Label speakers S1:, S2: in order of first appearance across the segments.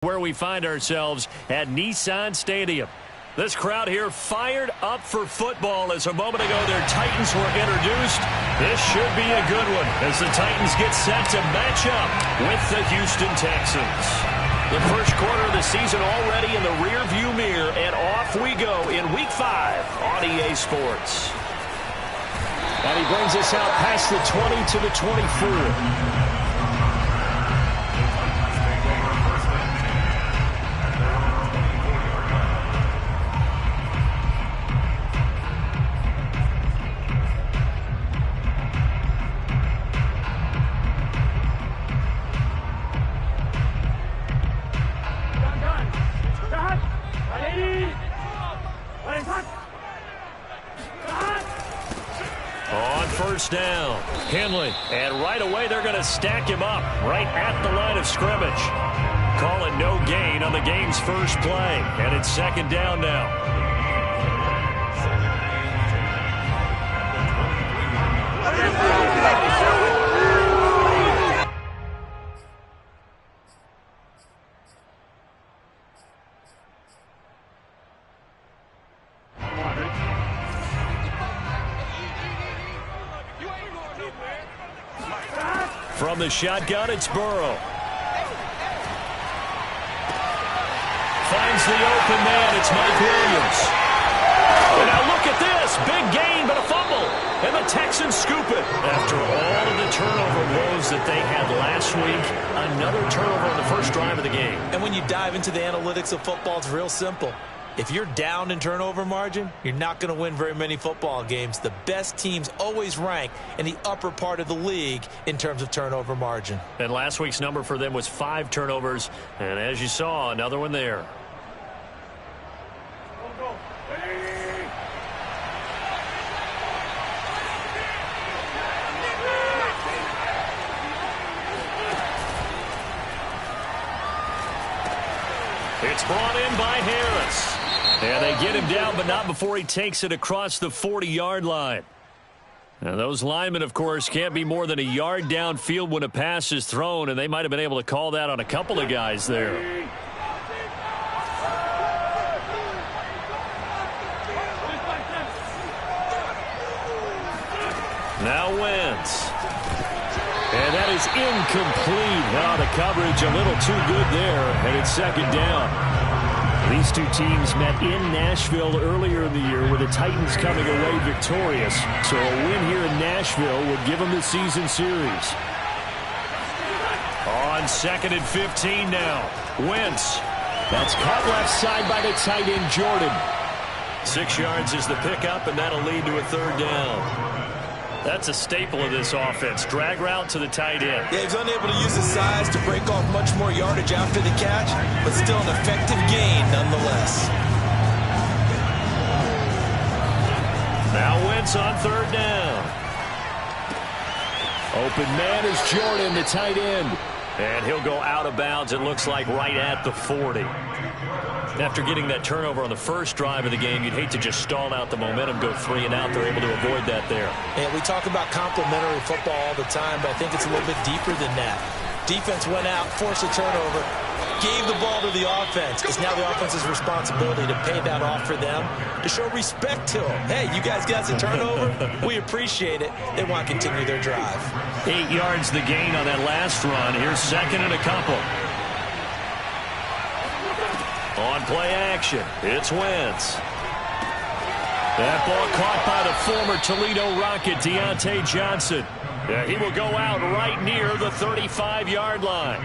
S1: Where we find ourselves at Nissan Stadium. This crowd here fired up for football as a moment ago their Titans were introduced. This should be a good one as the Titans get set to match up with the Houston Texans. The first quarter of the season already in the rearview mirror, and off we go in Week 5 on EA Sports. And he brings us out past the 20 to the 24. Down. Henley, and right away they're going to stack him up right at the line of scrimmage. Call it no gain on the game's first play, and it's second down now. From the shotgun, it's Burrow. Finds the open man. It's Mike Williams. And now look at this. Big gain, but a fumble. And the Texans scoop it. After all of the turnover woes that they had last week, another turnover on the first drive of the game.
S2: And when you dive into the analytics of football, it's real simple. If you're down in turnover margin, you're not going to win very many football games. The best teams always rank in the upper part of the league in terms of turnover margin.
S1: And last week's number for them was 5 turnovers. And as you saw, another one there. It's brought in by Harris. And they get him down, but not before he takes it across the 40-yard line. Now, those linemen, of course, can't be more than a yard downfield when a pass is thrown, and they might have been able to call that on a couple of guys there. Now Wentz. And that is incomplete. Oh, the coverage a little too good there, and it's second down. These two teams met in Nashville earlier in the year with the Titans coming away victorious. So a win here in Nashville would give them the season series. On 2nd and 15 now. Wentz. That's caught left side by the tight end, Jordan. 6 yards is the pickup, and that'll lead to a third down. That's a staple of this offense. Drag route to the tight end.
S2: Yeah, he's unable to use his size to break off much more yardage after the catch, but still an effective gain nonetheless.
S1: Now Wentz on third down. Open man is Jordan, the tight end. And he'll go out of bounds, it looks like, right at the 40. After getting that turnover on the first drive of the game, you'd hate to just stall out the momentum, go 3 and out. They're able to avoid that there.
S2: And we talk about complementary football all the time, but I think it's a little bit deeper than that. Defense went out, forced a turnover, gave the ball to the offense. It's now the offense's responsibility to pay that off for them, to show respect to them. Hey, you guys got a turnover? We appreciate it. They want to continue their drive.
S1: 8 yards the gain on that last run. Here's second and a couple. On play action, it's Wentz. That ball caught by the former Toledo Rocket, Deontay Johnson. Yeah, he will go out right near the 35-yard line.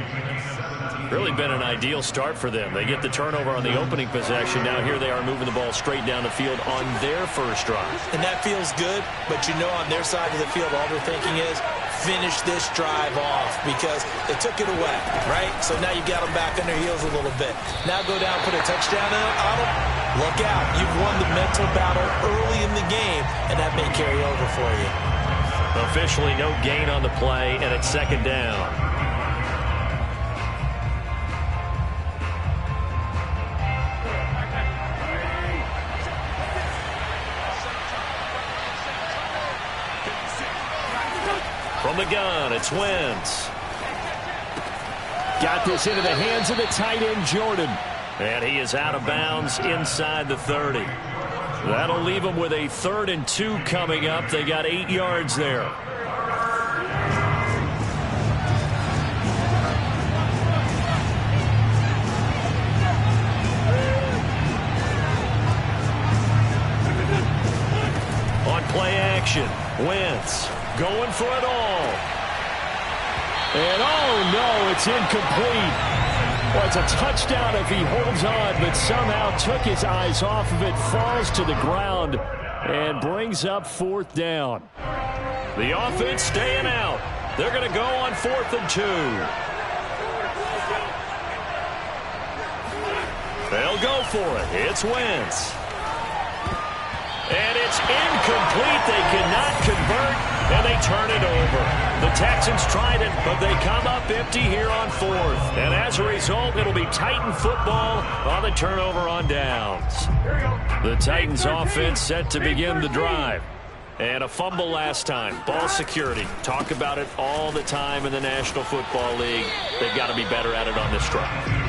S1: Really been an ideal start for them. They get the turnover on the opening possession. Now here they are moving the ball straight down the field on their first drive.
S2: And that feels good, but you know on their side of the field all they're thinking is finish this drive off because they took it away, right? So now you've got them back on their heels a little bit. Now go down, put a touchdown on them. Look out. You've won the mental battle early in the game, and that may carry over for you.
S1: Officially no gain on the play, and it's second down. From the gun, it's Wentz. got this into the hands of the tight end, Jordan. And he is out of bounds inside the 30. That'll leave them with a 3rd and 2 coming up. They got 8 yards there. On play action, Wentz going for it all. And oh no, it's incomplete. Well, it's a touchdown if he holds on, but somehow took his eyes off of it, falls to the ground, and brings up 4th down. The offense staying out. They're going to go on 4th and 2. They'll go for it. It's Wentz. And it's incomplete. They cannot convert, and they turn it over. The Texans tried it, but they come up empty here on 4th. And as a result, it'll be Titan football on the turnover on downs. The Titans offense set to begin the drive. And a fumble last time. Ball security. Talk about it all the time in the National Football League. They've got to be better at it on this drive.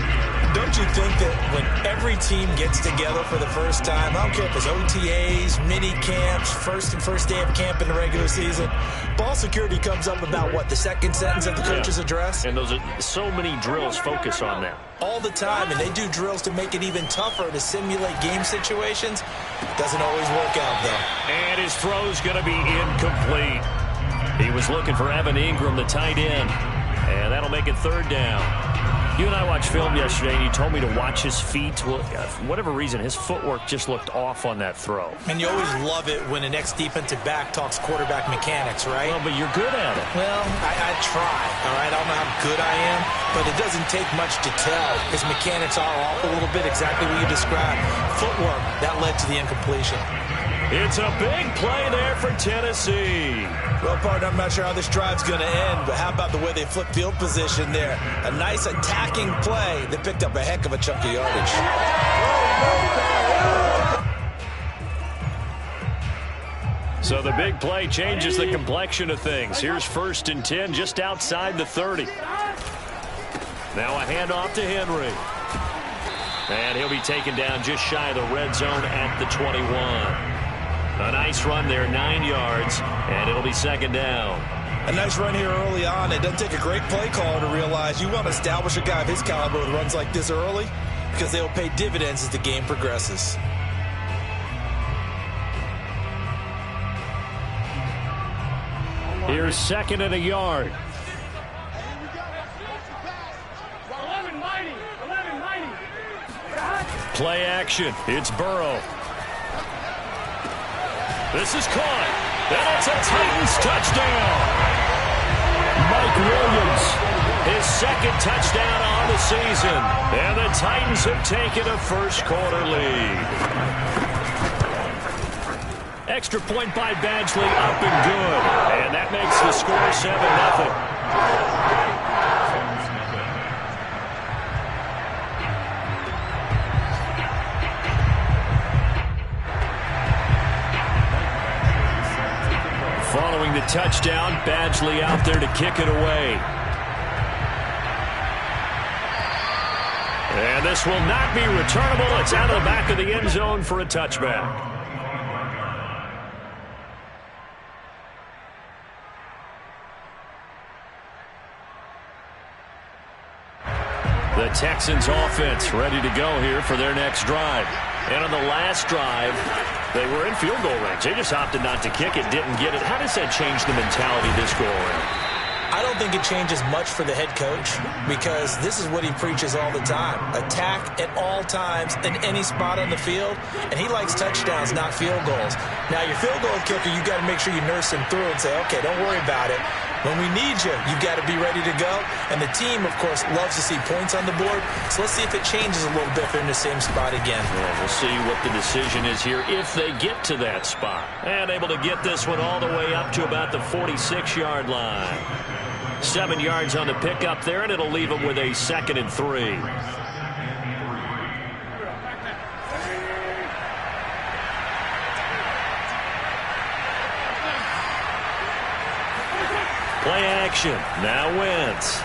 S2: Don't you think that when every team gets together for the first time, I don't care if it's OTAs, mini camps, first day of camp in the regular season, ball security comes up about what, the second sentence of the coach's address?
S1: And those are so many drills focus on that.
S2: All the time, and they do drills to make it even tougher to simulate game situations. Doesn't always work out, though.
S1: And his throw's going to be incomplete. He was looking for Evan Ingram, the tight end, and that'll make it 3rd down. You and I watched film yesterday, and you told me to watch his feet. Well, for whatever reason, his footwork just looked off on that throw.
S2: And you always love it when an ex-defensive back talks quarterback mechanics, right?
S1: Well, but you're good at it.
S2: Well, I try, all right? I don't know how good I am, but it doesn't take much to tell. His mechanics are off a little bit, exactly what you described. Footwork, that led to the incompletion.
S1: It's a big play there for Tennessee.
S2: Well, partner, I'm not sure how this drive's going to end, but how about the way they flip field position there? A nice attacking play that picked up a heck of a chunk of yardage.
S1: So the big play changes the complexion of things. Here's 1st and 10 just outside the 30. Now a handoff to Henry. And he'll be taken down just shy of the red zone at the 21. A nice run there, 9 yards, and it'll be 2nd down.
S2: A nice run here early on. It doesn't take a great play caller to realize you want to establish a guy of his caliber with runs like this early because they'll pay dividends as the game progresses.
S1: Here's 2nd and a yard. Play action. It's Burrow. This is caught. And it's a Titans touchdown. Mike Williams, his 2nd touchdown on the season. And the Titans have taken a first-quarter lead. Extra point by Badgley, up and good. And that makes the score 7-0. Following the touchdown, Badgley out there to kick it away. And this will not be returnable. It's out of the back of the end zone for a touchback. The Texans offense ready to go here for their next drive. And on the last drive, they were in field goal range. They just opted not to kick it, didn't get it. How does that change the mentality this go around?
S2: I don't think it changes much for the head coach because this is what he preaches all the time. Attack at all times in any spot on the field, and he likes touchdowns, not field goals. Now, your field goal kicker, you got to make sure you nurse him through and say, okay, don't worry about it. When we need you, you got to be ready to go. And the team, of course, loves to see points on the board. So let's see if it changes a little bit if they're in the same spot again.
S1: Yeah, we'll see what the decision is here if they get to that spot. And able to get this one all the way up to about the 46-yard line. 7 yards on the pickup there, and it'll leave them with a 2nd and 3. Play action. Now Wentz.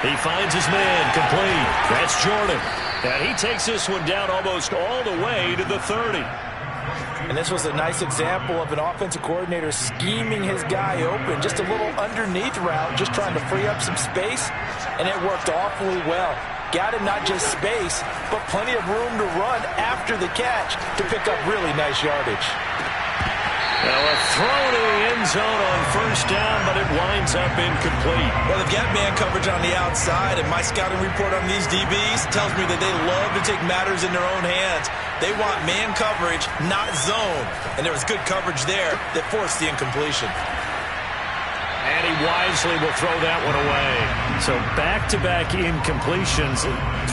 S1: He finds his man, complete. That's Jordan. And he takes this one down almost all the way to the 30.
S2: And this was a nice example of an offensive coordinator scheming his guy open. Just a little underneath route, just trying to free up some space. And it worked awfully well. Got him not just space, but plenty of room to run after the catch to pick up really nice yardage.
S1: Now a throw to the end zone on first down, but it winds up incomplete.
S2: Well, they've got man coverage on the outside, and my scouting report on these DBs tells me that they love to take matters in their own hands. They want man coverage, not zone. And there was good coverage there that forced the incompletion.
S1: And he wisely will throw that one away. So back-to-back incompletions.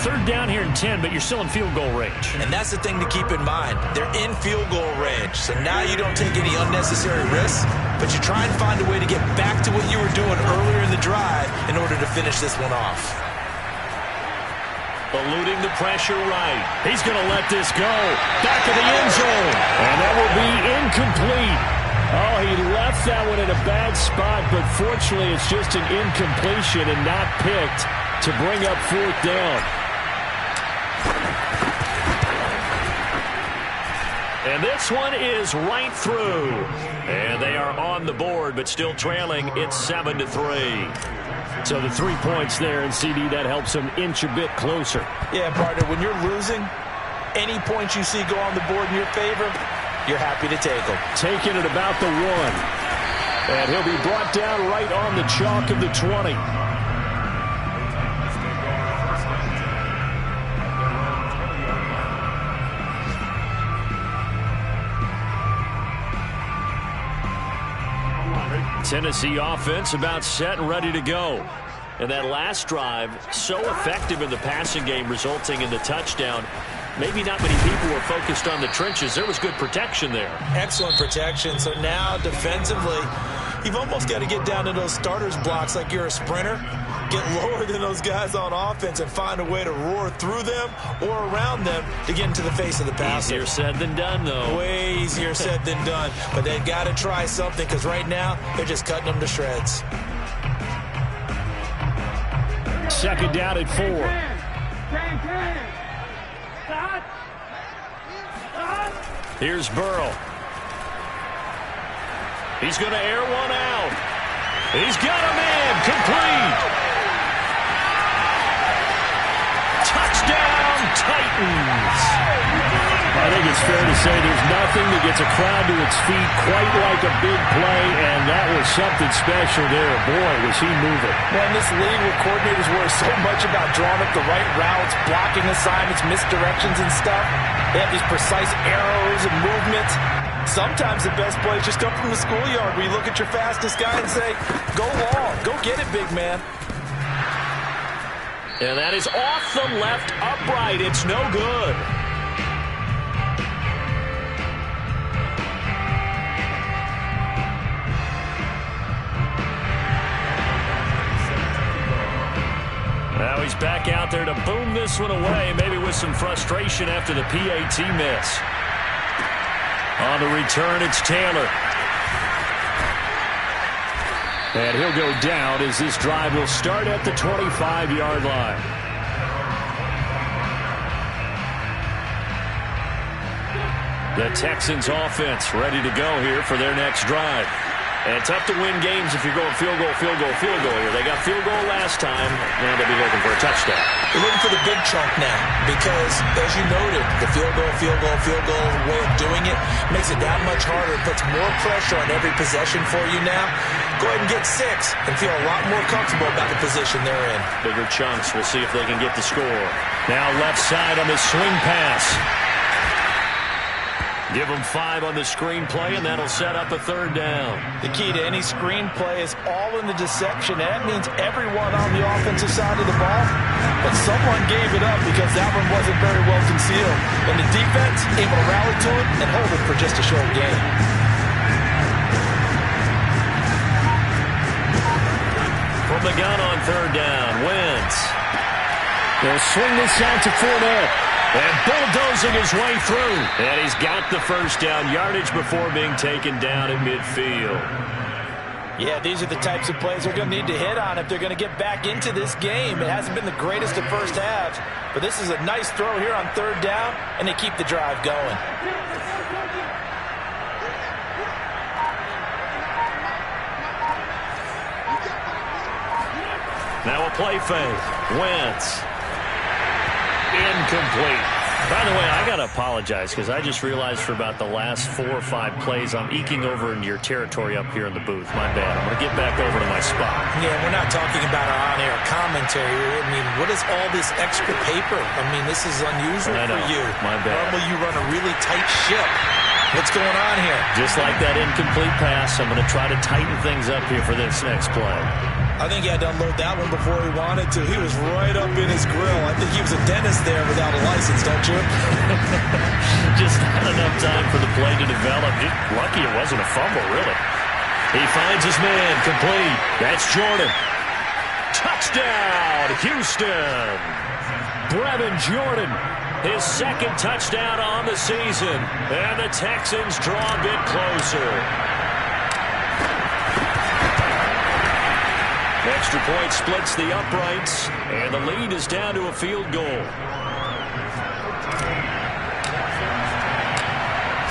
S1: Third down here in 10, but you're still in field goal range.
S2: And that's the thing to keep in mind. They're in field goal range. So now you don't take any unnecessary risks, but you try and find a way to get back to what you were doing earlier in the drive in order to finish this one off.
S1: Eluding the pressure right. He's going to let this go. Back of the end zone. And that will be incomplete. Oh, he left that one in a bad spot, but fortunately it's just an incompletion and not picked to bring up fourth down. And this one is right through. And they are on the board, but still trailing. It's 7-3. So the 3 points there, and CD, that helps them inch a bit closer.
S2: Yeah, partner, when you're losing, any points you see go on the board in your favor, you're happy to take them.
S1: Taking it about the 1. And he'll be brought down right on the chalk of the 20. Tennessee offense about set and ready to go. And that last drive, so effective in the passing game, resulting in the touchdown. Maybe not many people were focused on the trenches. There was good protection there.
S2: Excellent protection. So now defensively, you've almost got to get down to those starters blocks like you're a sprinter. Get lower than those guys on offense and find a way to roar through them or around them to get into the face of the passer.
S1: Easier said than done, though.
S2: Way easier said than done. But they've got to try something because right now they're just cutting them to shreds.
S1: Second down at 4. Here's Burrow. He's going to air one out. He's got a man. Complete. Touchdown, Titans. I think it's fair to say there's nothing that gets a crowd to its feet quite like a big play, and that was something special there. Boy, was he moving.
S2: Well, in this league where coordinators worry so much about drawing up the right routes, blocking assignments, misdirections and stuff, they have these precise arrows and movements. Sometimes the best plays just come from the schoolyard where you look at your fastest guy and say, go long, go get it, big man.
S1: And that is off the left upright. It's no good. Now he's back out there to boom this one away, maybe with some frustration after the PAT miss. On the return, it's Taylor. And he'll go down as this drive will start at the 25-yard line. The Texans offense ready to go here for their next drive. And tough to win games if you're going field goal, field goal, field goal here. They got field goal last time, and they'll be looking for a touchdown.
S2: They're looking for the big chunk now because, as you noted, the field goal way of doing it makes it that much harder. It puts more pressure on every possession for you now. Go ahead and get 6 and feel a lot more comfortable about the position they're in.
S1: Bigger chunks. We'll see if they can get the score. Now left side on the swing pass. Give them 5 on the screen play, and that'll set up a third down.
S2: The key to any screen play is all in the deception. That means everyone on the offensive side of the ball, but someone gave it up because that one wasn't very well concealed. And the defense able to rally to it and hold it for just a short game.
S1: From the gun on third down, Wentz. They'll swing this out to Fournette. And bulldozing his way through. And he's got the first down, yardage before being taken down at midfield.
S2: Yeah, these are the types of plays they're going to need to hit on if they're going to get back into this game. It hasn't been the greatest of first halves, but this is a nice throw here on third down, and they keep the drive going.
S1: Now a play fake. Wentz. Incomplete. By the way, I got to apologize because I just realized for about the last 4 or 5 plays I'm eking over into your territory up here in the booth. My bad. I'm going to get back over to my spot.
S2: Yeah, we're not talking about our on-air commentary. I mean, what is all this extra paper? I mean, this is unusual for you.
S1: My bad.
S2: Normally you run a really tight ship. What's going on here?
S1: Just like that incomplete pass, I'm going to try to tighten things up here for this next play.
S2: I think he had to unload that one before he wanted to. He was right up in his grill. I think he was a dentist there without a license, don't you?
S1: Just not enough time for the play to develop. Lucky it wasn't a fumble, really. He finds his man, complete. That's Jordan. Touchdown, Houston. Brevin Jordan, his second touchdown on the season. And the Texans draw a bit closer. Extra point splits the uprights, and the lead is down to a field goal.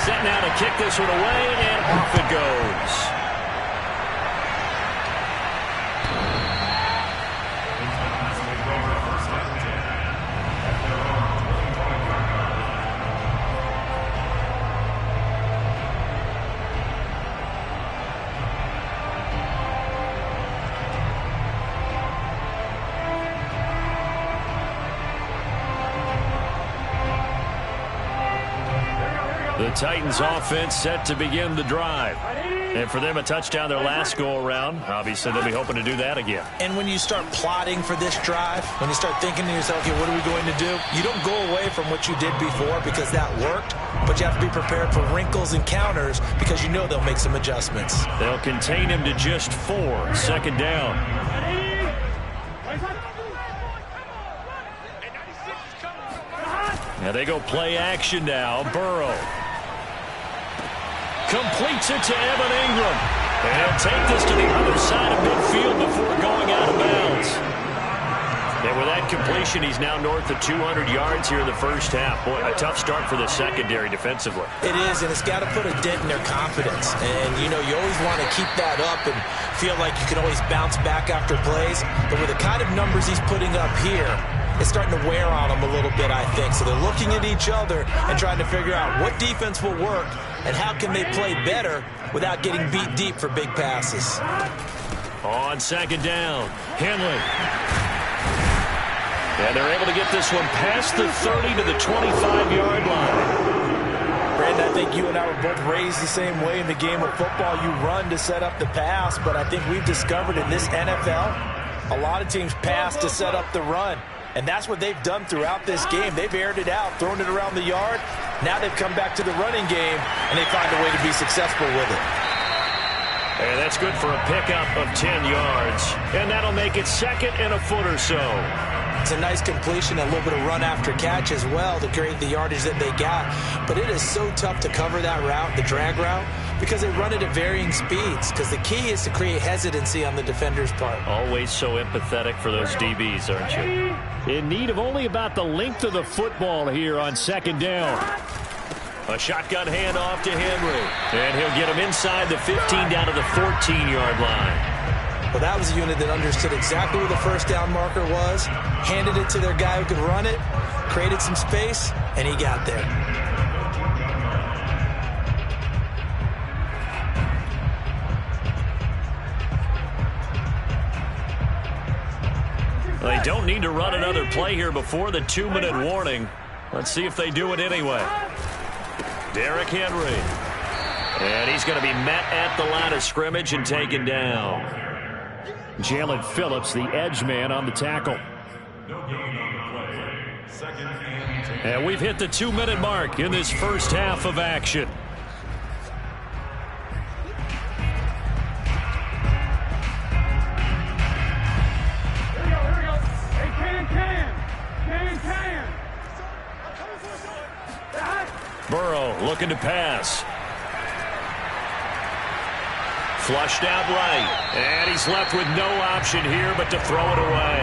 S1: Set now to kick this one away, and off it goes. The Titans offense set to begin the drive. And for them, a touchdown their last go-around. Obviously, they'll be hoping to do that again.
S2: And when you start plotting for this drive, when you start thinking to yourself, okay, what are we going to do? You don't go away from what you did before because that worked, but you have to be prepared for wrinkles and counters because you know they'll make some adjustments.
S1: They'll contain him to just 4. Second down. Now they go play action now. Burrow completes it to Evan Ingram. And he'll take this to the other side of midfield before going out of bounds. And with that completion, he's now north of 200 yards here in the first half. Boy, a tough start for the secondary defensively.
S2: It is, and it's got to put a dent in their confidence. And, you know, you always want to keep that up and feel like you can always bounce back after plays. But with the kind of numbers he's putting up here, it's starting to wear on them a little bit, I think. So they're looking at each other and trying to figure out what defense will work and how can they play better without getting beat deep for big passes.
S1: On second down, Henley. And they're able to get this one past the 30 to the 25-yard line.
S2: Brandon, I think you and I were both raised the same way in the game of football. You run to set up the pass, but I think we've discovered in this NFL, a lot of teams pass to set up the run. And that's what they've done throughout this game. They've aired it out, thrown it around the yard. Now they've come back to the running game, and they find a way to be successful with it.
S1: And that's good for a pickup of 10 yards. And that'll make it second and a foot or so.
S2: It's a nice completion, a little bit of run after catch as well to create the yardage that they got. But it is so tough to cover that route, the drag route, because they run it at varying speeds. Because the key is to create hesitancy on the defender's part.
S1: Always so empathetic for those DBs, aren't you? In need of only about the length of the football here on second down. A shotgun handoff to Henry. And he'll get him inside the 15 down to the 14-yard line.
S2: Well, that was a unit that understood exactly where the first down marker was, handed it to their guy who could run it, created some space, and he got there.
S1: Well, they don't need to run another play here before the 2-minute warning. Let's see if they do it anyway. Derrick Henry. And he's going to be met at the line of scrimmage and taken down. Jalen Phillips, the edge man, on the tackle. And we've hit the 2-minute mark in this first half of action. Burrow looking to pass. Flushed out right. And he's left with no option here but to throw it away.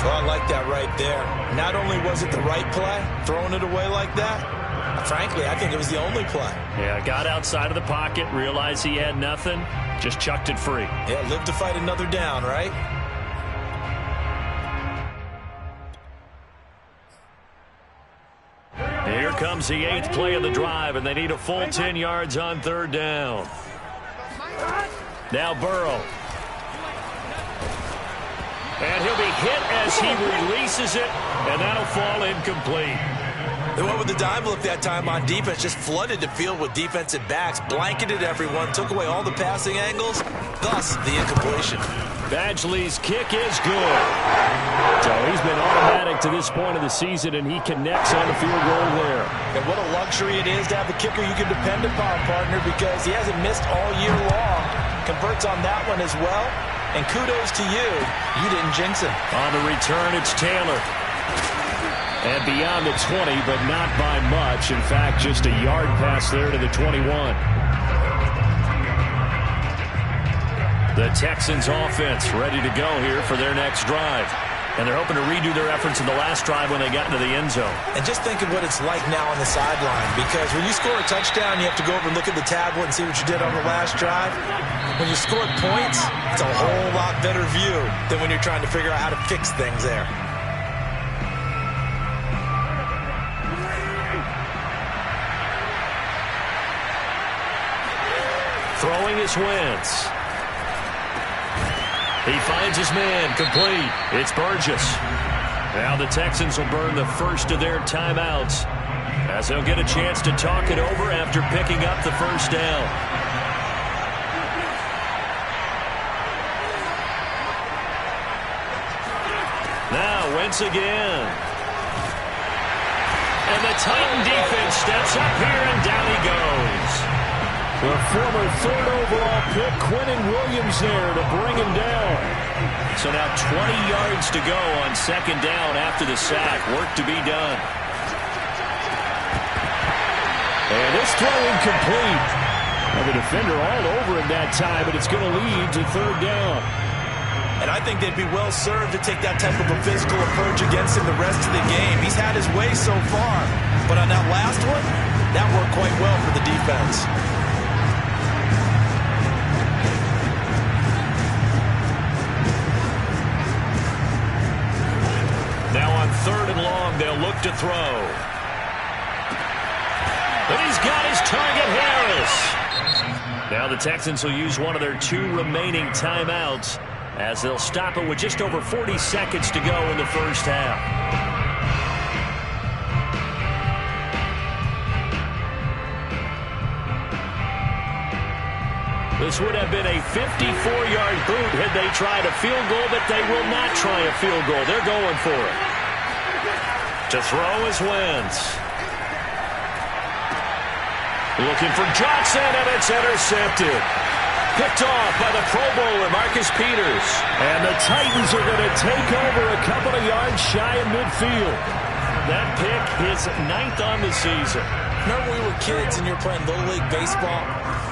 S2: Well, I like that right there. Not only was it the right play, throwing it away like that, frankly, I think it was the only play.
S1: Yeah, got outside of the pocket, realized he had nothing, just chucked it free.
S2: Yeah, live to fight another down, right?
S1: Here comes the 8th play of the drive, and they need a full 10 yards on 3rd down. Now Burrow. And he'll be hit as he releases it, and that'll fall incomplete.
S2: They went with the dime look that time on defense, just flooded the field with defensive backs, blanketed everyone, took away all the passing angles, thus the incompletion.
S1: Badgley's kick is good. So he's been automatic to this point of the season, and he connects on the field goal there.
S2: And what a luxury it is to have a kicker you can depend upon, partner, because he hasn't missed all year long. Converts on that one as well. And kudos to you. You didn't jinx him.
S1: On the return, it's Taylor. And beyond the 20, but not by much. In fact, just a yard pass there to the 21. The Texans offense ready to go here for their next drive. And they're hoping to redo their efforts in the last drive when they got into the end zone.
S2: And just think of what it's like now on the sideline, because when you score a touchdown, you have to go over and look at the tablet and see what you did on the last drive. When you scored points, it's a whole lot better view than when you're trying to figure out how to fix things there.
S1: Throwing is Wentz. He finds his man, complete. It's Burgess. Now the Texans will burn the first of their timeouts as they'll get a chance to talk it over after picking up the first down. Now Wentz again. And the Titan defense steps up here, and down he goes. The former 3rd overall pick, Quinnen Williams, there to bring him down. So now 20 yards to go on 2nd down after the sack. Work to be done. And this throw incomplete. Well, the defender all over him that time, but it's going to lead to 3rd down.
S2: And I think they'd be well served to take that type of a physical approach against him the rest of the game. He's had his way so far. But on that last one, that worked quite well for the defense.
S1: Now on 3rd and long, they'll look to throw. And he's got his target, Harris. Now the Texans will use one of their 2 remaining timeouts as they'll stop it with just over 40 seconds to go in the first half. This would have been a 54-yard boot had they tried a field goal, but they will not try a field goal. They're going for it. To throw is Wentz. Looking for Johnson, and it's intercepted. Picked off by the Pro Bowler, Marcus Peters. And the Titans are going to take over a couple of yards shy of midfield. That pick is 9th on the season.
S2: Remember we were kids and you were playing Little League Baseball,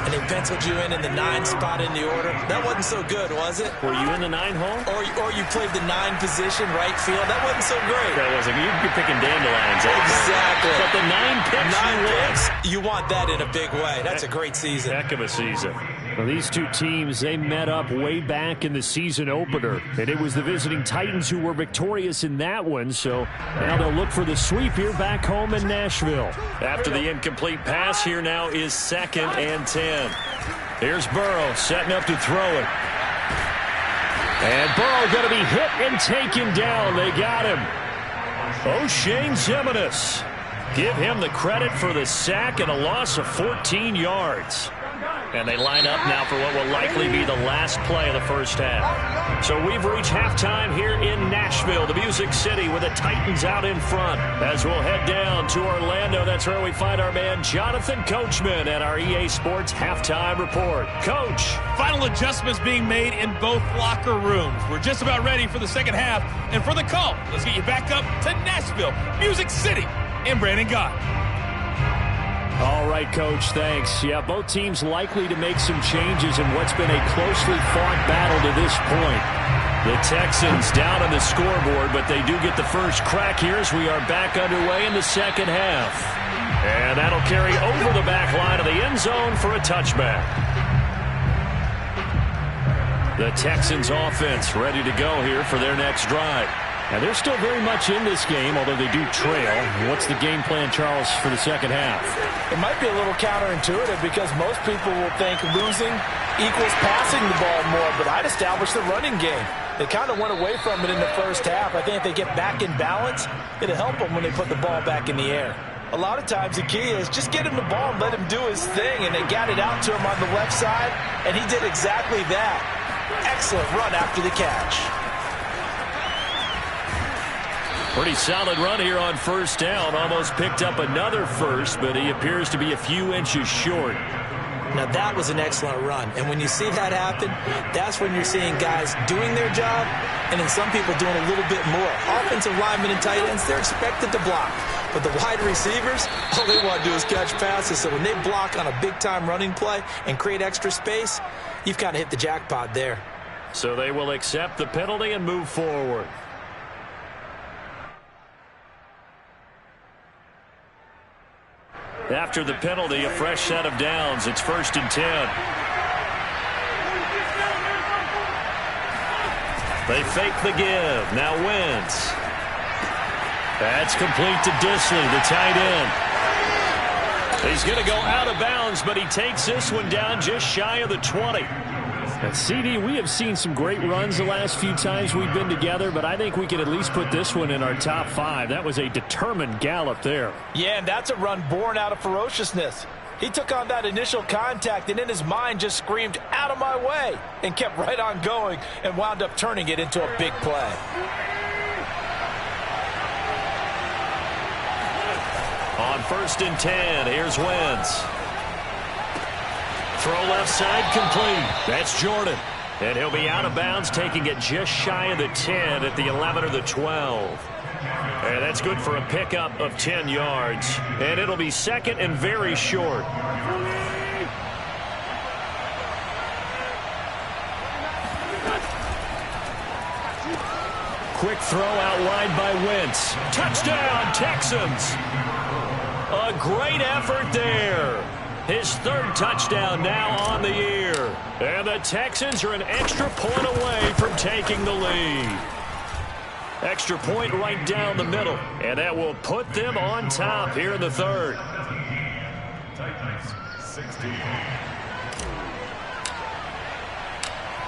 S2: and they penciled you in the 9 spot in the order? That wasn't so good, was it?
S1: Were you in the 9 hole?
S2: Or you played the 9 position, right field? That wasn't so great.
S1: That wasn't. You're picking dandelions.
S2: Exactly.
S1: But the 9 picks,
S2: 9 picks, you want that in a big way. That's a great season.
S1: Heck of a season. Well, these two teams, they met up way back in the season opener. And it was the visiting Titans who were victorious in that one. So now they'll look for the sweep here back home in Nashville. After the incomplete pass, here now is 2nd and 10. Here's Burrow setting up to throw it. And Burrow going to be hit and taken down. They got him. O'Shane Ximines. Give him the credit for the sack and a loss of 14 yards. And they line up now for what will likely be the last play of the first half. So we've reached halftime here in Nashville, the Music City, with the Titans out in front. As we'll head down to Orlando, that's where we find our man Jonathan Coachman at our EA Sports Halftime Report. Coach.
S3: Final adjustments being made in both locker rooms. We're just about ready for the second half. And for the call, let's get you back up to Nashville, Music City, and Brandon Gott.
S1: All right, Coach, thanks. Yeah, both teams likely to make some changes in what's been a closely fought battle to this point. The Texans down on the scoreboard, but they do get the first crack here as we are back underway in the second half. And that'll carry over the back line of the end zone for a touchback. The Texans offense ready to go here for their next drive. And they're still very much in this game, although they do trail. What's the game plan, Charles, for the second half?
S2: It might be a little counterintuitive because most people will think losing equals passing the ball more, but I'd establish the running game. They kind of went away from it in the first half. I think if they get back in balance, it'll help them when they put the ball back in the air. A lot of times the key is just get him the ball and let him do his thing, and they got it out to him on the left side, and he did exactly that. Excellent run after the catch.
S1: Pretty solid run here on first down. Almost picked up another first, but he appears to be a few inches short.
S2: Now, that was an excellent run. And when you see that happen, that's when you're seeing guys doing their job and then some people doing a little bit more. Offensive linemen and tight ends, they're expected to block. But the wide receivers, all they want to do is catch passes. So when they block on a big-time running play and create extra space, you've kind of hit the jackpot there.
S1: So they will accept the penalty and move forward. After the penalty, a fresh set of downs. It's 1st and 10. They fake the give. Now Wentz. That's complete to Dissly, the tight end. He's going to go out of bounds, but he takes this one down just shy of the 20. At CD, we have seen some great runs the last few times we've been together, but I think we can at least put this one in our top 5. That was a determined gallop there.
S2: Yeah, and that's a run born out of ferociousness. He took on that initial contact and in his mind just screamed, "Out of my way," and kept right on going and wound up turning it into a big play.
S1: On 1st and 10, here's Wentz. Throw left side complete. That's Jordan. And he'll be out of bounds, taking it just shy of the 10 at the 11 or the 12. And that's good for a pickup of 10 yards. And it'll be second and very short. Quick throw out wide by Wentz. Touchdown, Texans. A great effort there. His 3rd touchdown now on the year. And the Texans are an extra point away from taking the lead. Extra point right down the middle. And that will put them on top here in the 3rd.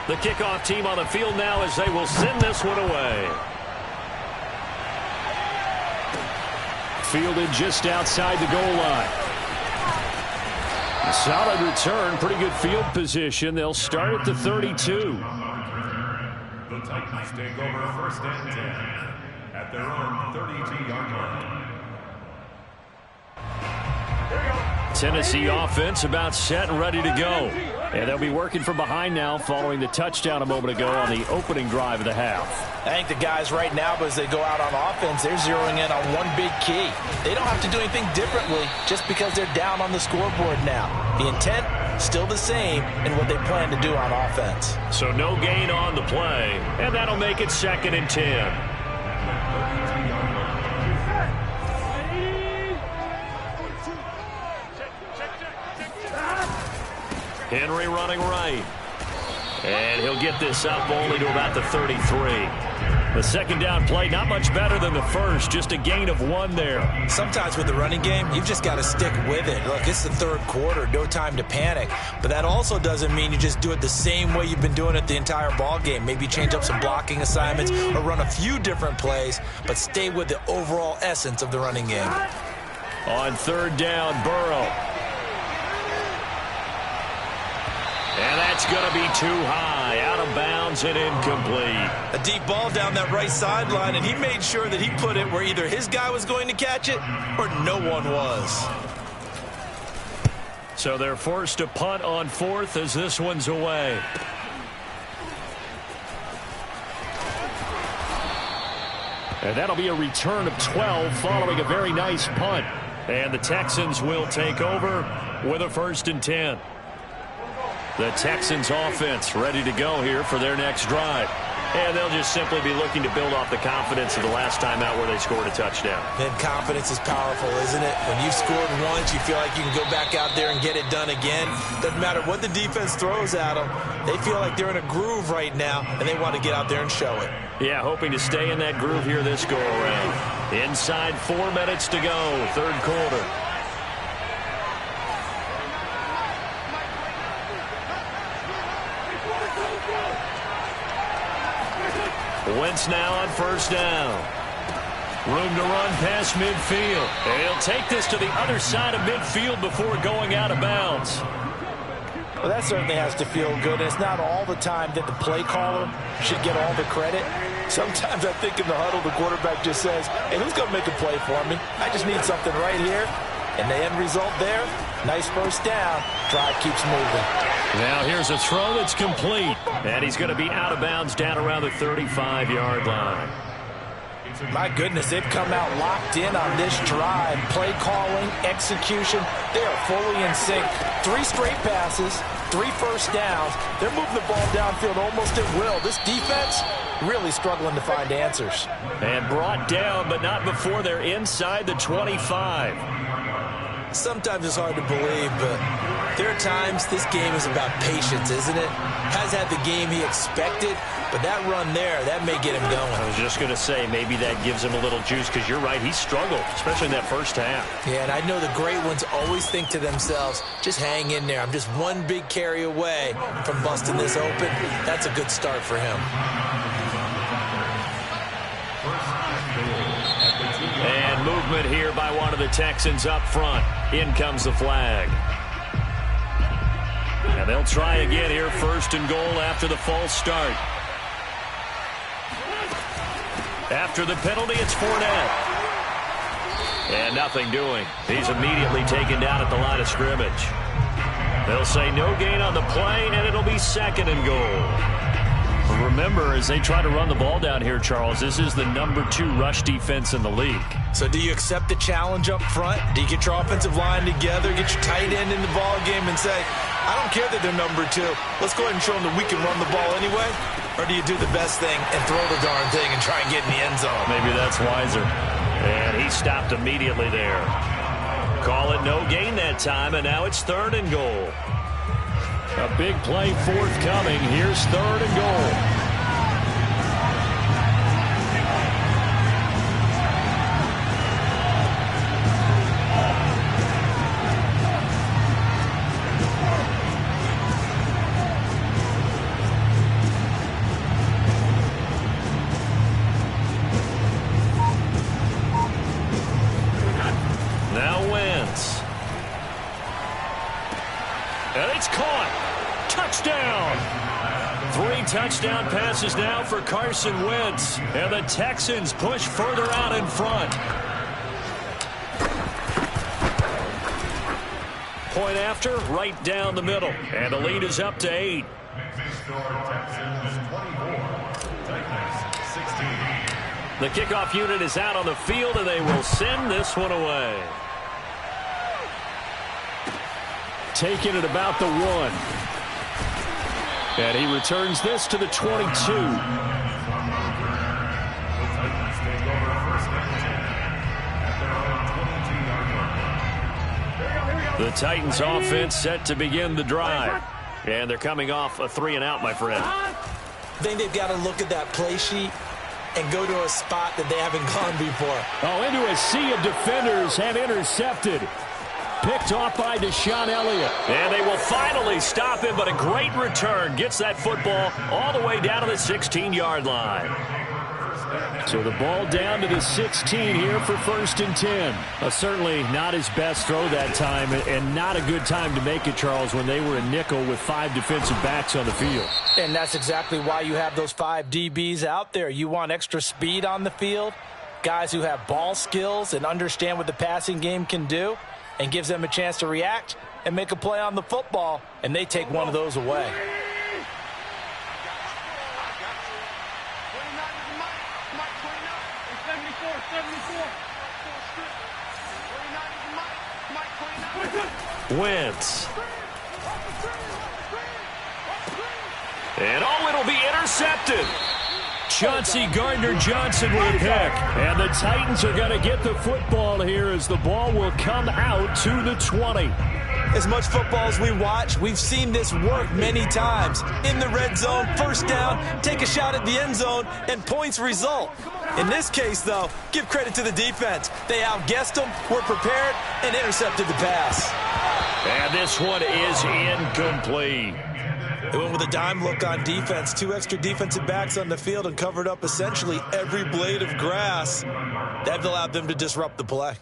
S1: The kickoff team on the field now as they will send this one away. Fielded just outside the goal line. A solid return, pretty good field position. They'll start at the 32.
S4: The Titans take over 1st and 10 at their own 32-yard line.
S1: Tennessee offense about set and ready to go. And they'll be working from behind now following the touchdown a moment ago on the opening drive of the half.
S2: I think the guys right now, as they go out on offense, they're zeroing in on one big key. They don't have to do anything differently just because they're down on the scoreboard now. The intent, still the same in what they plan to do on offense.
S1: So no gain on the play, and that'll make it 2nd and 10. Henry running right. And he'll get this up only to about the 33. The second down play, not much better than the first, just a gain of 1 there.
S2: Sometimes with the running game, you've just got to stick with it. Look, it's the 3rd quarter, no time to panic. But that also doesn't mean you just do it the same way you've been doing it the entire ball game. Maybe change up some blocking assignments or run a few different plays, but stay with the overall essence of the running game.
S1: On 3rd down, Burrow. And that's going to be too high, out of bounds and incomplete.
S2: A deep ball down that right sideline, and he made sure that he put it where either his guy was going to catch it or no one was.
S1: So they're forced to punt on 4th as this one's away. And that'll be a return of 12 following a very nice punt. And the Texans will take over with a 1st and 10. The Texans offense ready to go here for their next drive. And they'll just simply be looking to build off the confidence of the last time out where they scored a touchdown.
S2: And confidence is powerful, isn't it? When you've scored once, you feel like you can go back out there and get it done again. Doesn't matter what the defense throws at them. They feel like they're in a groove right now, and they want to get out there and show it.
S1: Yeah, hoping to stay in that groove here this go-around. Inside 4 minutes to go, 3rd quarter. Wentz now on 1st down. Room to run past midfield. And he'll take this to the other side of midfield before going out of bounds.
S2: Well, that certainly has to feel good. And it's not all the time that the play caller should get all the credit. Sometimes I think in the huddle, the quarterback just says, hey, who's going to make a play for me? I just need something right here. And the end result there, nice 1st down. Drive keeps moving.
S1: Now here's a throw that's complete. And he's going to be out of bounds down around the 35-yard line.
S2: My goodness, they've come out locked in on this drive. Play calling, execution, they are fully in sync. 3 straight passes, 3 1st downs. They're moving the ball downfield almost at will. This defense really struggling to find answers.
S1: And brought down, but not before they're inside the 25.
S2: Sometimes it's hard to believe, but there are times this game is about patience, isn't it? Has had the game he expected, but that run there, that may get him going.
S1: I was just going to say, maybe that gives him a little juice, because you're right, he struggled, especially in that 1st half.
S2: Yeah, and I know the great ones always think to themselves, just hang in there. I'm just one big carry away from busting this open. That's a good start for him.
S1: And movement here by one of the Texans up front. In comes the flag. And they'll try again here, 1st and goal after the false start. After the penalty, it's Fournette. And nothing doing. He's immediately taken down at the line of scrimmage. They'll say no gain on the play, and it'll be 2nd and goal. Remember, as they try to run the ball down here, Charles, this is the number 2 rush defense in the league.
S2: So do you accept the challenge up front? Do you get your offensive line together, get your tight end in the ball game and say, I don't care that they're number 2. Let's go ahead and show them that we can run the ball anyway? Or do you do the best thing and throw the darn thing and try and get in the end zone?
S1: Maybe that's wiser. And he stopped immediately there. Call it no gain that time, and now it's 3rd and goal. A big play forthcoming. Here's 3rd and goal. Now Wentz. And it's caught. Touchdown! 3 touchdown passes now for Carson Wentz. And the Texans push further out in front. Point after, right down the middle. And the lead is up to 8. The kickoff unit is out on the field, and they will send this one away. Taking it about the 1. And he returns this to the 22. The Titans offense set to begin the drive. And they're coming off a 3 and out, my friend.
S2: I think they've got to look at that play sheet and go to a spot that they haven't gone before.
S1: Oh, into a sea of defenders and intercepted. Picked off by Deshaun Elliott. And they will finally stop him, but a great return. Gets that football all the way down to the 16-yard line. So the ball down to the 16 here for 1st and 10. Certainly not his best throw that time, and not a good time to make it, Charles, when they were a nickel with 5 defensive backs on the field.
S2: And that's exactly why you have those 5 DBs out there. You want extra speed on the field, guys who have ball skills and understand what the passing game can do, and gives them a chance to react and make a play on the football, and they take one of those away.
S1: Wentz. And it'll be intercepted. Chauncey Gardner-Johnson with a pick. And the Titans are going to get the football here as the ball will come out to the 20.
S2: As much football as we watch, we've seen this work many times. In the red zone, first down, take a shot at the end zone, and points result. In this case, though, give credit to the defense. They outguessed them, were prepared, and intercepted the pass.
S1: And this one is incomplete.
S2: They went with a dime look on defense. 2 extra defensive backs on the field and covered up essentially every blade of grass. That allowed them to disrupt the play.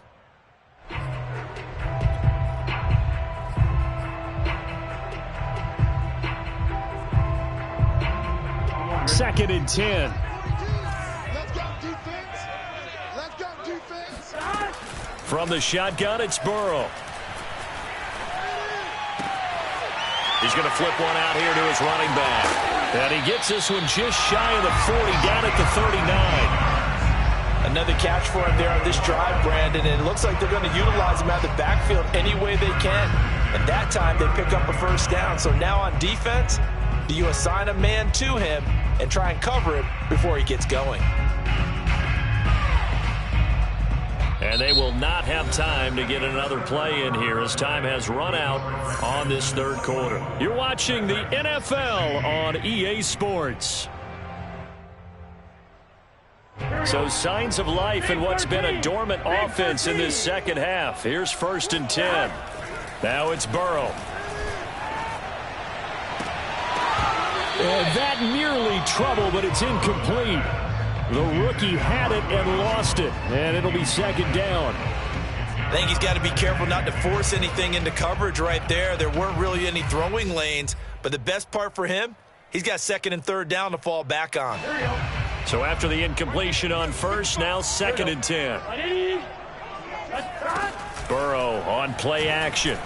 S1: Second and 10.
S5: Let's go defense. Let's go defense.
S1: From the shotgun, it's Burrow. He's going to flip one out here to his running back. And he gets this one just shy of the 40, down at the 39.
S2: Another catch for him there on this drive, Brandon, and it looks like they're going to utilize him out of the backfield any way they can. And that time, they pick up a first down. So now on defense, do you assign a man to him and try and cover him before he gets going?
S1: And they will not have time to get another play in here as time has run out on this third quarter. You're watching the NFL on EA Sports. So signs of life in what's been a dormant offense in this second half. Here's first and 10. Now it's Burrow. And that nearly trouble, but it's incomplete. The rookie had it and lost it, and it'll be second down.
S2: I think he's got to be careful not to force anything into coverage right there. There weren't really any throwing lanes, but the best part for him, he's got second and third down to fall back on.
S1: So after the incompletion on first, now second and 10. Burrow on play action.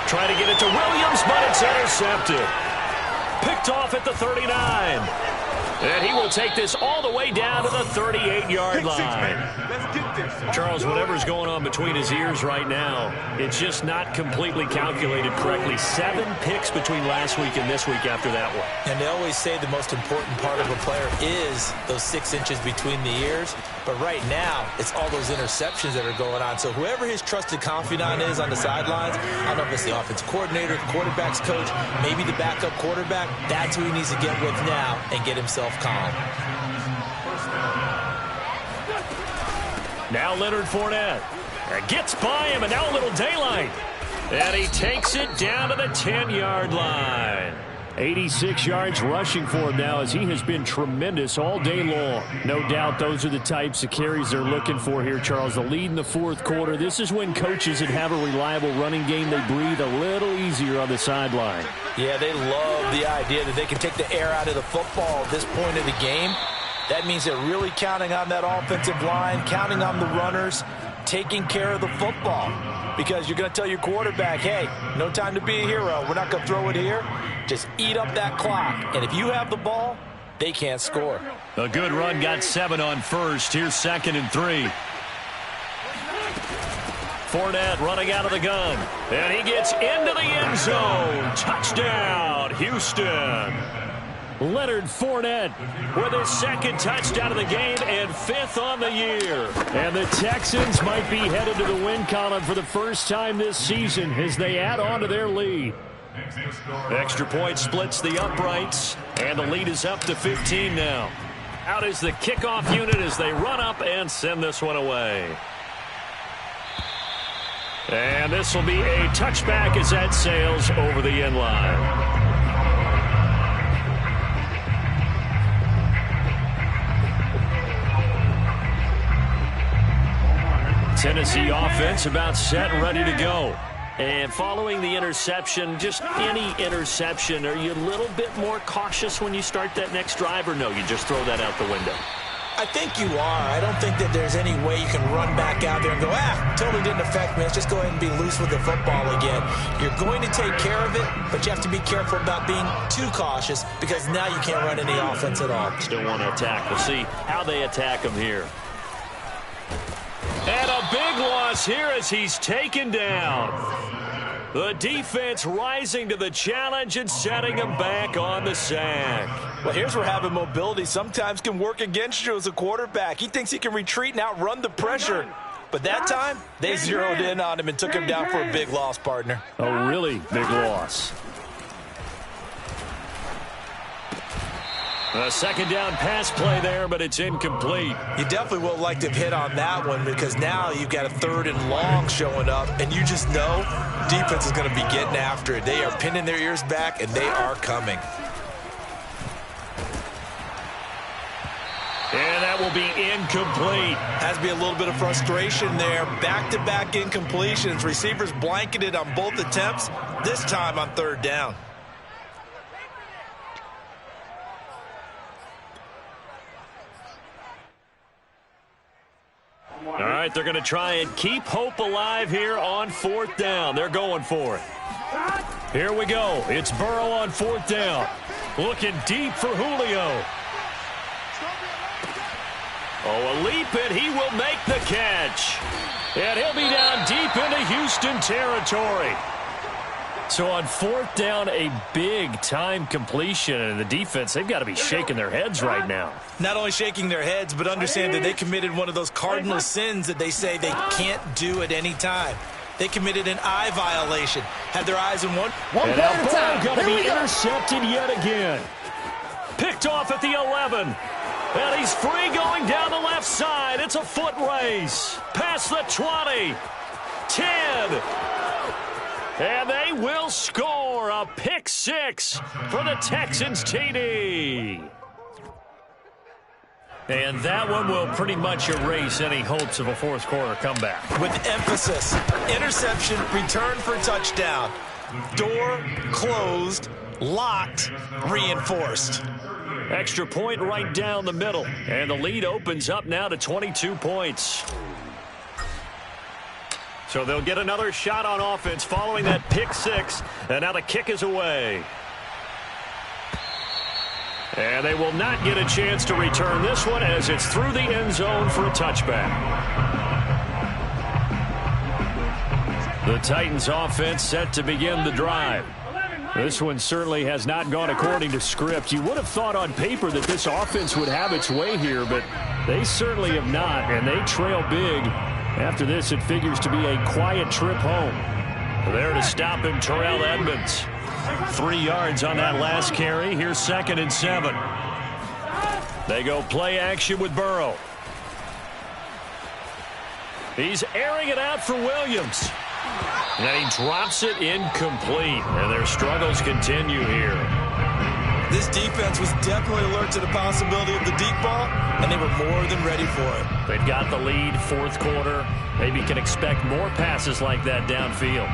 S1: Trying to get it to Williams, but it's intercepted. Picked off at the 39. And he will take this all the way down to the 38-yard line. Charles, whatever's going on between his ears right now, it's just not completely calculated correctly. 7 picks between last week and this week after that one.
S2: And they always say the most important part of a player is those 6 inches between the ears. But right now, it's all those interceptions that are going on. So whoever his trusted confidant is on the sidelines, I don't know if it's the offensive coordinator, the quarterback's coach, maybe the backup quarterback, that's who he needs to get with now and get himself calm.
S1: Now Leonard Fournette gets by him, and now a little daylight. And he takes it down to the 10-yard line. 86 yards rushing for him now as he has been tremendous all day long. No doubt those are the types of carries they're looking for here, Charles. The lead in the fourth quarter. This is when coaches that have a reliable running game, they breathe a little easier on the sideline.
S2: Yeah, they love the idea that they can take the air out of the football at this point of the game. That means they're really counting on that offensive line, counting on the runners, taking care of the football. Because you're going to tell your quarterback, hey, no time to be a hero. We're not going to throw it here. Just eat up that clock. And if you have the ball, they can't score.
S1: A good run, got 7 on first. Here's second and 3. Fournette running out of the gun. And he gets into the end zone. Touchdown, Houston. Leonard Fournette with his second touchdown of the game and 5th on the year. And the Texans might be headed to the win column for the first time this season as they add on to their lead. Extra point splits the uprights, and the lead is up to 15 now. Out is the kickoff unit as they run up and send this one away. And this will be a touchback as that sails over the end line. Tennessee offense about set and ready to go. And following the interception, just any interception, are you a little bit more cautious when you start that next drive, or no, you just throw that out the window?
S2: I think you are. I don't think that there's any way you can run back out there and go, totally didn't affect me. Let's just go ahead and be loose with the football again. You're going to take care of it, but you have to be careful about being too cautious because now you can't run any offense at all.
S1: Still want to attack. We'll see how they attack them here. And a big loss here as he's taken down. The defense rising to the challenge and setting him back on the sack.
S2: Well, here's where having mobility sometimes can work against you as a quarterback. He thinks he can retreat and outrun the pressure. But that time, they zeroed in on him and took him down for a big loss, partner.
S1: A really big loss. A second down pass play there, but it's incomplete.
S2: You definitely would like to have hit on that one because now you've got a 3rd and long showing up, and you just know defense is going to be getting after it. They are pinning their ears back, and they are coming.
S1: And that will be incomplete.
S2: Has to be a little bit of frustration there. Back-to-back incompletions. Receivers blanketed on both attempts, this time on 3rd down.
S1: All right, they're going to try and keep hope alive here on 4th down. They're going for it. Here we go. It's Burrow on 4th down. Looking deep for Julio. Oh, a leap, and he will make the catch. And he'll be down deep into Houston territory. So on 4th down, a big-time completion. And the defense, they've got to be shaking their heads right now.
S2: Not only shaking their heads, but understand that they committed one of those cardinal sins that they say they can't do at any time. They committed an eye violation. Had their eyes in one
S1: play at a time. Going to be intercepted yet again. Picked off at the 11. And he's free going down the left side. It's a foot race. Past the 20. 10. And they will score a pick 6 for the Texans TD. And that one will pretty much erase any hopes of a 4th quarter comeback.
S2: With emphasis, interception, return for touchdown. Door closed, locked, reinforced.
S1: Extra point right down the middle. And the lead opens up now to 22 points. So they'll get another shot on offense following that pick 6. And now the kick is away. And they will not get a chance to return this one as it's through the end zone for a touchback. The Titans offense set to begin the drive. This one certainly has not gone according to script. You would have thought on paper that this offense would have its way here, but they certainly have not, and they trail big. After this, it figures to be a quiet trip home. There to stop him, Terrell Edmunds. 3 yards on that last carry. Here's 2nd and 7. They go play action with Burrow. He's airing it out for Williams. And he drops it incomplete. And their struggles continue here.
S2: This defense was definitely alert to the possibility of the deep ball, and they were more than ready for it.
S1: They've got the lead, 4th quarter. Maybe can expect more passes like that downfield.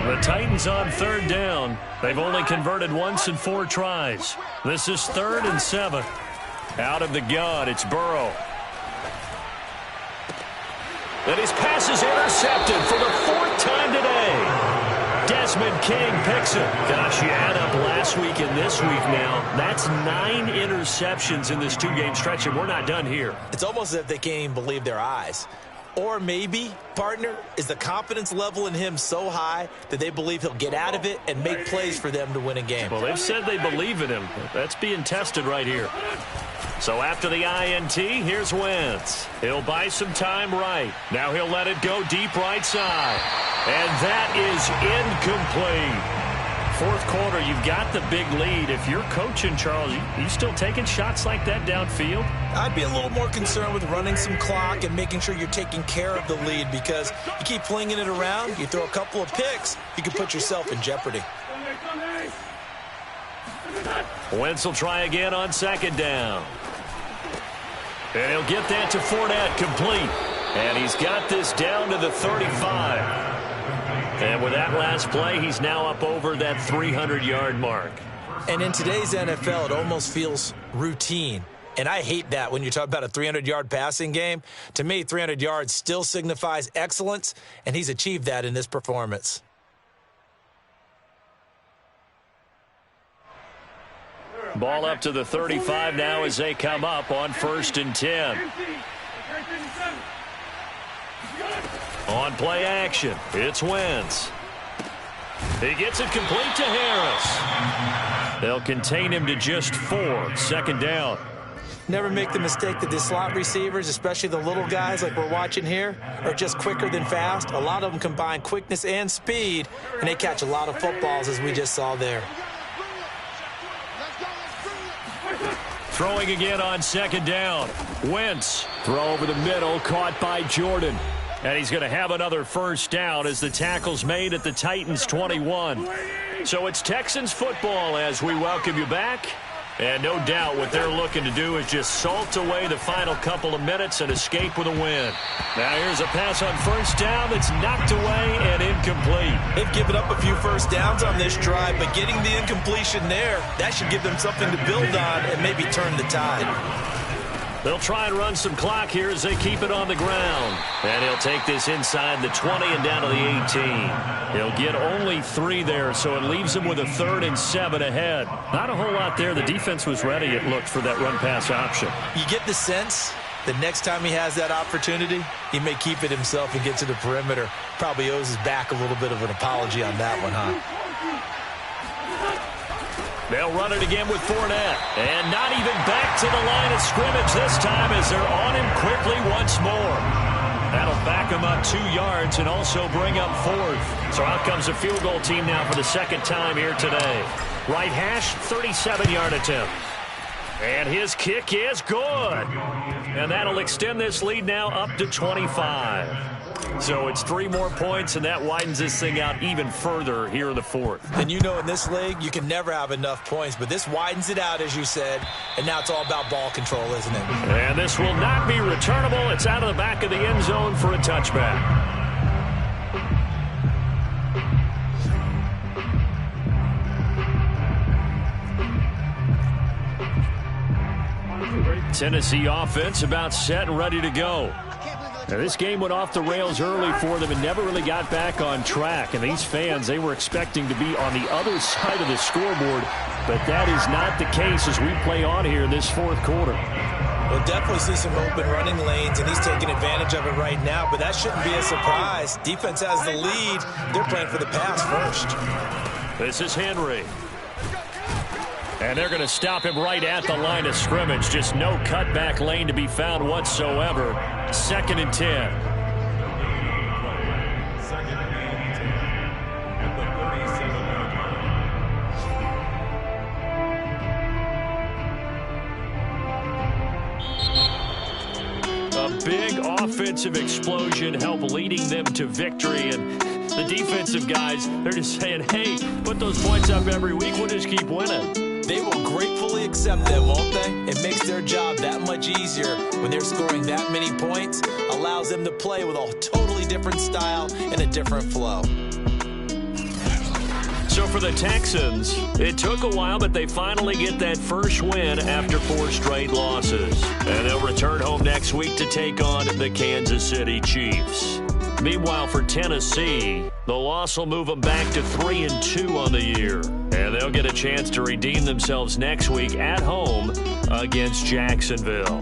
S1: The Titans on 3rd down. They've only converted once in 4 tries. This is 3rd and 7. Out of the gun, it's Burrow. And his pass is intercepted for the 4th time today. Desmond King picks it. Gosh, you add up last week and this week now. That's 9 interceptions in this 2-game stretch, and we're not done here.
S2: It's almost as if they can't even believe their eyes. Or maybe, partner, is the confidence level in him so high that they believe he'll get out of it and make plays for them to win a game.
S1: Well, they've said they believe in him. That's being tested right here. So after the INT, here's Wentz. He'll buy some time right. Now he'll let it go deep right side. And that is incomplete. 4th quarter, you've got the big lead. If you're coaching, Charles, you still taking shots like that downfield?
S2: I'd be a little more concerned with running some clock and making sure you're taking care of the lead, because you keep flinging it around, you throw a couple of picks, you can put yourself in jeopardy.
S1: Wentz will try again on 2nd down. And he'll get that to Fournette complete. And he's got this down to the 35. And with that last play, he's now up over that 300-yard mark.
S2: And in today's NFL, it almost feels routine. And I hate that when you talk about a 300-yard passing game. To me, 300 yards still signifies excellence, and he's achieved that in this performance.
S1: Ball up to the 35 now as they come up on 1st and 10. On play action, it's Wentz. He gets it complete to Harris. They'll contain him to just 4. 2nd down.
S2: Never make the mistake that the slot receivers, especially the little guys like we're watching here, are just quicker than fast. A lot of them combine quickness and speed, and they catch a lot of footballs, as we just saw there.
S1: Throwing again on 2nd down. Wentz, throw over the middle, caught by Jordan. And he's going to have another 1st down as the tackle's made at the Titans 21. So it's Texans football as we welcome you back. And no doubt what they're looking to do is just salt away the final couple of minutes and escape with a win. Now here's a pass on 1st down that's knocked away and incomplete.
S2: They've given up a few 1st downs on this drive, but getting the incompletion there, that should give them something to build on and maybe turn the tide.
S1: They'll try and run some clock here as they keep it on the ground. And he'll take this inside the 20 and down to the 18. He'll get only 3 there, so it leaves him with a 3rd and 7 ahead. Not a whole lot there. The defense was ready, it looked, for that run-pass option.
S2: You get the sense that next time he has that opportunity, he may keep it himself and get to the perimeter. Probably owes his back a little bit of an apology on that one, huh?
S1: They'll run it again with Fournette. And not even back to the line of scrimmage this time as they're on him quickly once more. That'll back him up 2 yards and also bring up 4th. So out comes a field goal team now for the 2nd time here today. Right hash, 37-yard attempt. And his kick is good. And that'll extend this lead now up to 25. So it's 3 more points, and that widens this thing out even further here in the 4th.
S2: And you know in this league, you can never have enough points, but this widens it out, as you said, and now it's all about ball control, isn't it?
S1: And this will not be returnable. It's out of the back of the end zone for a touchback. Tennessee offense about set and ready to go. Now, this game went off the rails early for them and never really got back on track. And these fans, they were expecting to be on the other side of the scoreboard, but that is not the case as we play on here in this 4th quarter.
S2: We'll definitely see some open running lanes, and he's taking advantage of it right now, but that shouldn't be a surprise. Defense has the lead. They're playing for the pass first.
S1: This is Henry. And they're going to stop him right at the line of scrimmage. Just no cutback lane to be found whatsoever. 2nd and 10. A big offensive explosion helped leading them to victory. And the defensive guys, they're just saying, hey, put those points up every week. We'll just keep winning.
S2: They will gratefully accept them, won't they? It makes their job that much easier when they're scoring that many points. Allows them to play with a totally different style and a different flow.
S1: So for the Texans, it took a while, but they finally get that first win after 4 straight losses. And they'll return home next week to take on the Kansas City Chiefs. Meanwhile, for Tennessee, the loss will move them back to 3-2 on the year. And they'll get a chance to redeem themselves next week at home against Jacksonville.